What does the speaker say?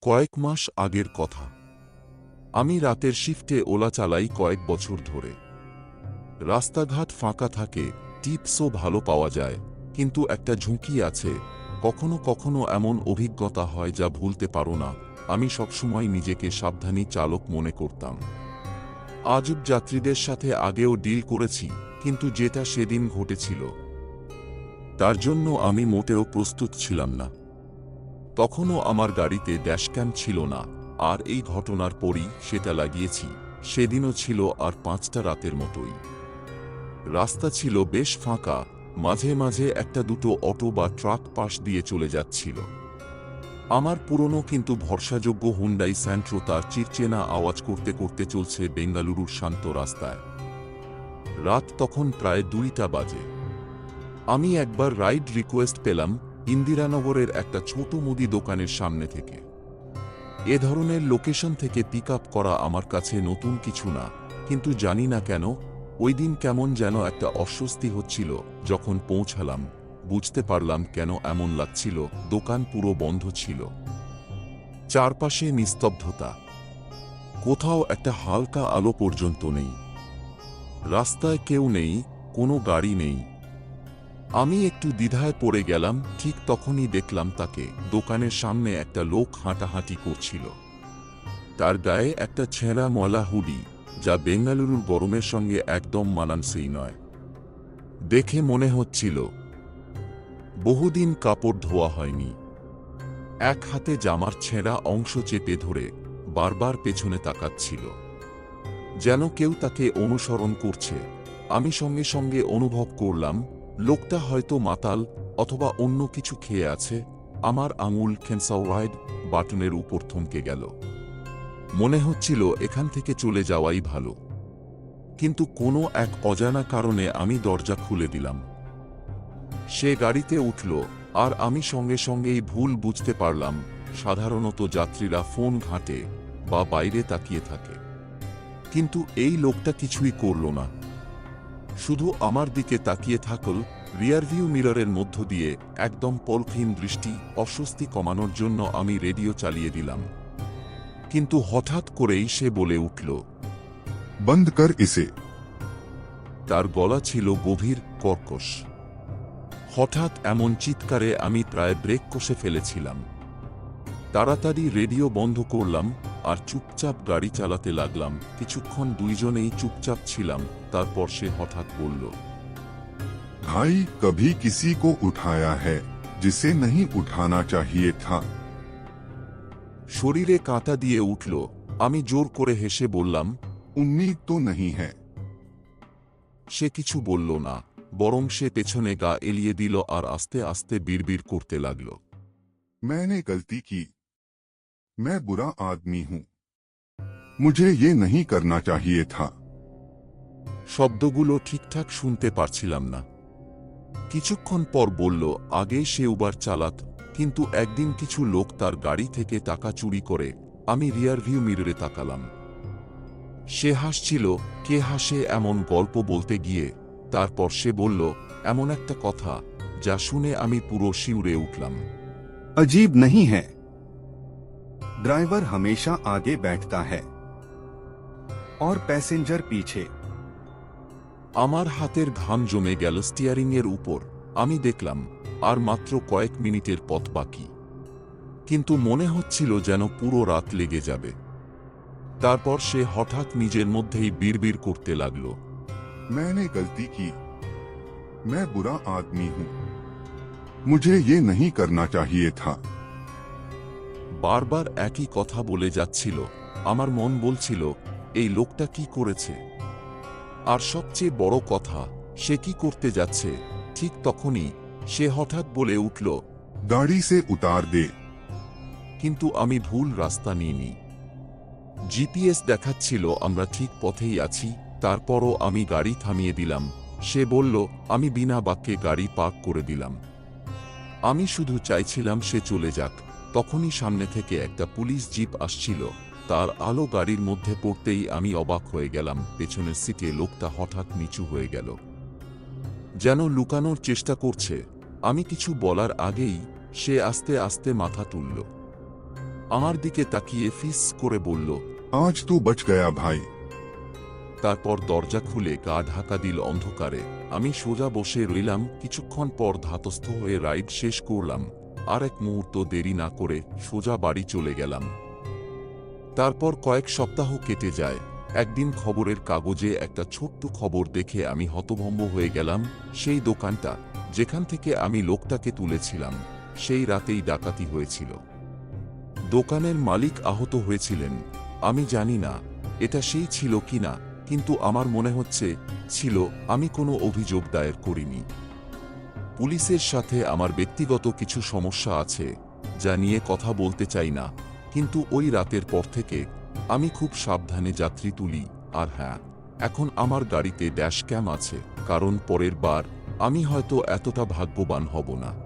কয়েক মাস আগের কথা। আমি রাতের শিফটে ওলা চালাই কয়েক বছর ধরে। রাস্তাঘাট ফাঁকা থাকে, টিপসও ভালো পাওয়া যায়, কিন্তু একটা ঝুঁকি আছে। কখনো কখনো এমন অভিজ্ঞতা হয় যা ভুলতে পারো না। আমি সবসময় নিজেকে সাবধানী চালক মনে করতাম। আজব যাত্রীদের সাথে আগেও ডিল করেছি, কিন্তু যেটা সেদিন ঘটেছিল তার জন্য আমি মোটেও প্রস্তুত ছিলাম না। তখনও আমার গাড়িতে ড্যাশক্যাম ছিল না, আর এই ঘটনার পরই সেটা লাগিয়েছি। সেদিনও ছিল আর 5টা রাতের মতোই। রাস্তা ছিল বেশ ফাঁকা, মাঝে মাঝে একটা দুটো অটো বা ট্রাক পাশ দিয়ে চলে যাচ্ছিল। আমার পুরনো কিন্তু ভরসাযোগ্য হুন্ডাই স্যান্ট্রো তার চিরচেনা আওয়াজ করতে করতে চলছে বেঙ্গালুরুর শান্ত রাস্তায়। রাত তখন প্রায় 2টা বাজে। আমি একবার রাইড রিকোয়েস্ট পেলাম ইন্দিরানগরের একটা ছোট মুদি দোকানের সামনে থেকে। এ ধরনের লোকেশন থেকে পিক আপ করা আমার কাছে নতুন কিছু না, কিন্তু জানি না কেন ওই দিন কেমন যেন একটা অস্বস্তি হচ্ছিল। যখন পৌঁছালাম বুঝতে পারলাম কেন এমন লাগছিল। দোকান পুরো বন্ধ ছিল, চারপাশে নিস্তব্ধতা, কোথাও একটা হালকা আলো পর্যন্ত নেই। রাস্তায় কেউ নেই, কোনো গাড়ি নেই। আমি একটু দ্বিধায় পড়ে গেলাম। ঠিক তখনই দেখলাম তাকে। দোকানের সামনে একটা লোক হাঁটাহাঁটি করছিল। তার গায়ে একটা ছেঁড়া ময়লা হুডি, যা বেঙ্গালুরুর গরমের সঙ্গে একদম মানানসই নয়। দেখে মনে হচ্ছিল বহুদিন কাপড় ধোয়া হয়নি। এক হাতে জামার ছেঁড়া অংশ চেপে ধরে বারবার পেছনে তাকাচ্ছিল, যেন কেউ তাকে অনুসরণ করছে। আমি সঙ্গে সঙ্গে অনুভব করলাম লোকটা হয়তো মাতাল অথবা অন্য কিছু খেয়ে আছে। আমার আঙুল ক্যান্সার বাটনের উপর থমকে গেল। মনে হচ্ছিল এখান থেকে চলে যাওয়াই ভালো, কিন্তু কোনো এক অজানা কারণে আমি দরজা খুলে দিলাম। সে গাড়িতে উঠল, আর আমি সঙ্গে সঙ্গেই ভুল বুঝতে পারলাম। সাধারণত যাত্রীরা ফোন ঘাঁটে বা বাইরে তাকিয়ে থাকে, কিন্তু এই লোকটা কিছুই করল না। শুধু আমার দিকে তাকিয়ে থাকল। রিয়ারভিউ মিররের মধ্য দিয়ে একদম পলকহীন দৃষ্টি। অস্বস্তি কমানোর জন্য আমি রেডিও চালিয়ে দিলাম, কিন্তু হঠাৎ করেই সে বলে উঠল, बंद कर इसे। তার গলা ছিল গভীর, কর্কশ। হঠাৎ এমন চিৎকারে আমি প্রায় ব্রেক কষে ফেলেছিলাম। তাড়াতাড়ি রেডিও বন্ধ করলাম আর চুপচাপ গাড়ি চালাতে লাগলাম। কিছুক্ষণ দুইজনেই চুপচাপ ছিলাম। তারপর সে হঠাৎ বলল, भाई, कभी किसी को उठाया है जिसे नहीं उठाना चाहिए था। শরীরে কাঁটা দিয়ে উঠল। আমি জোর করে হেসে বললাম, उम्मीद तो नहीं है। সে কিছু বলল না, বরং সে পেছনে গা এলিয়ে দিল আর আস্তে আস্তে বিড়বিড় করতে লাগল, मैंने गलती की। मैं बुरा आदमी हूँ। मुझे ये नहीं करना चाहिए था। শব্দগুলো ঠিকঠাক শুনতে পারছিলাম না। কিছুক্ষণ পর বলল, আগে সে উবার চালাত, কিন্তু একদিন কিছু লোক তার গাড়ি থেকে টাকা চুরি করে। আমি রিয়ারভিউ মিররে তাকালাম। সে হাসছিল। কে হাসে এমন গল্প বলতে গিয়ে? তারপর সে বলল এমন একটা কথা যা শুনে আমি পুরো শিউরে উঠলাম। अजीब नहीं है। ड्राइवर हमेशा आगे बैठता है और पैसेंजर पीछे। আমার হাতের ঘাম জমে গেল স্টিয়ারিংয়ের উপর। আমি দেখলাম আর মাত্র কয়েক মিনিটের পথ বাকি, কিন্তু মনে হচ্ছিল যেন পুরো রাত লেগে যাবে। তারপর সে হঠাৎ নিজের মধ্যেই বিড়বিড় করতে লাগল, मैंने गलती की। मैं बुरा आदमी हूँ। मुझे ये नहीं करना चाहिए था। বারবার একই কথা বলে যাচ্ছিল। আমার মন বলছিল এই লোকটা কি করেছে, আর সবচেয়ে বড় কথা সে কি করতে যাচ্ছে। ঠিক তখনই সে হঠাৎ বলে উঠল, गाड़ी से उतार दे। কিন্তু আমি ভুল রাস্তা নিইনি। জিপিএস দেখাচ্ছিল আমরা ঠিক পথেই আছি। তারপরও আমি গাড়ি থামিয়ে দিলাম। সে বলল, আমি বিনা বাক্যে গাড়ি পার্ক করে দিলাম। আমি শুধু চাইছিলাম সে চলে যাক। তখনই সামনে থেকে একটা পুলিশ জিপ আসছিল। তার আলো গাড়ির মধ্যে পড়তেই আমি অবাক হয়ে গেলাম। পেছনের সিটে লোকটা হঠাৎ নিচু হয়ে গেল, যেন লুকানোর চেষ্টা করছে। আমি কিছু বলার আগেই সে আস্তে আস্তে মাথা তুলল। আমার দিকে তাকিয়ে ফিস করে বলল। आज तू बच गया भाई। তারপর দরজা খুলে গা ঢাকা দিল অন্ধকারে। আমি সোজা বসে রইলাম। কিছুক্ষণ পর ধাতস্থ হয়ে রাইড শেষ করলাম। আর এক মুহূর্ত দেরি না করে সোজা বাড়ি চলে গেলাম। তারপর কয়েক সপ্তাহ কেটে যায়। একদিন খবরের কাগজে একটা ছোট্ট খবর দেখে আমি হতভম্ব হয়ে গেলাম। সেই দোকানটা যেখান থেকে আমি লোকটাকে তুলেছিলাম, সেই রাতেই ডাকাতি হয়েছিল। দোকানের মালিক আহত হয়েছিলেন। আমি জানি না এটা সেই ছিল কিনা, কিন্তু আমার মনে হচ্ছে ছিল। আমি কোনো অভিযোগ দায়ের করিনি। পুলিশের সাথে আমার ব্যক্তিগত কিছু সমস্যা আছে, যা নিয়ে কথা বলতে চাই না, কিন্তু ওই রাতের পর থেকে আমি খুব সাবধানে যাত্রী তুলি। আর হ্যাঁ, এখন আমার গাড়িতে ড্যাশ ক্যাম আছে, কারণ পরের বার আমি হয়তো এতটা ভাগ্যবান হব না।